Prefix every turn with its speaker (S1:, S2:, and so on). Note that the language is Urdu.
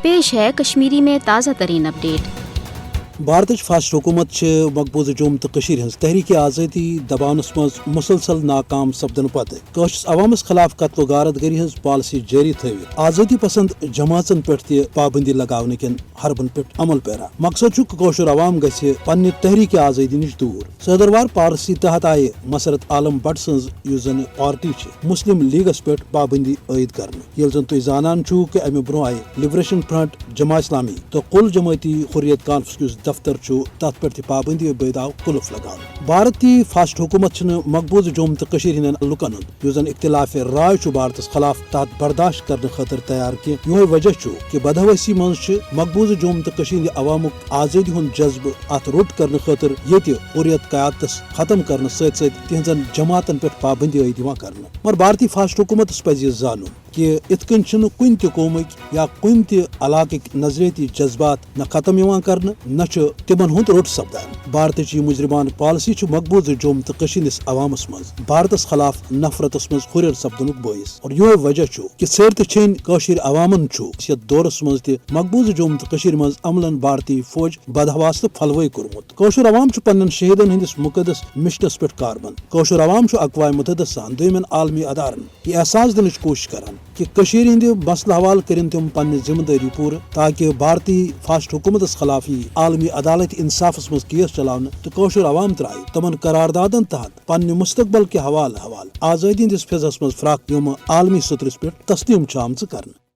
S1: پیش ہے کشمیری میں تازہ ترین اپڈیٹ۔
S2: بھارت فاسٹ حکومت مقبوضہ جوم تو ہز تحریک آزادی دبانس مز مسلسل ناکام سپدن پتہ عوامس خلاف قتل و غارت گری ہز پالسی جاری تھوت آزادی پسند جماعتن پہ پابندی لگانے کن حربن پہ عمل پیرا مقصد کوشر عوام گھ پنہ تحریک آزادی نش دور صدروار پالسی تحت آئے مسرت عالم بٹ سن زن پارٹی مسلم لیگس پہ پابندی عائد کرنے یل زن تھی زانان چھو کہ امہ برو آئے لبریشن فرنٹ جماعت اسلامی تو کل جماعتی حریت کانفرنس دفتر تت پہ پابندی بید آو قلف لگان بھارتی فاسٹ حکومت مقبوضہ جوم تو ہند لکن ہند زن اختلاف رائے بھارتس خلاف تحت برداشت کرنے خاطر تیار کی یہ وجہ کہ بدہوسی مز مقبوضہ جوم تو عوامک آزادی ہند جذبہ ات روٹ کرنے خاطر یہ حریت قیادتس ختم کرنے ست تہذن جماعتن پہ پابندی عائد کرنے مگر بھارتی فاسٹ حکومت پز یہ زان کہ ات کن کن تہ قومک یا کن تہ علاقک نظریتی جذبات نہ ختم کرنے نہ تمن ہند روٹ سپدان بھارتچ مجرمان پالسی مقبوضہ جوم تو عوامس مز بھارتس خلاف نفرتس مز ہریر سپدنک باعث اور یہ وجہ کہ ثیر چھن عوامن یت دورس مز تہ مقبوضہ جوم تو مز عملن بھارتی فوج بدحواس تو پھلوئی کورمت عوام پنن شہیدن ہندس مقدس مشنس پہ کاربن عوام اقوام متحدہ سان دویمن عالمی ادارن یہ احساس دنچ کوشش کران کہ ہند مسئلہ حوالہ کرن تم پنہ ذمہ داری پور تاکہ بھارتی فاسٹ حکومتس خلاف عالمی عدالت انصافس مز کیس چلانے تو عوام ترائے تمن قراردادن تحت پنہ مستقبل کے حوالہ آزادی ہندس فضس مز فراق یم عالمی سطرس پہ تسلیم آمت کرنے۔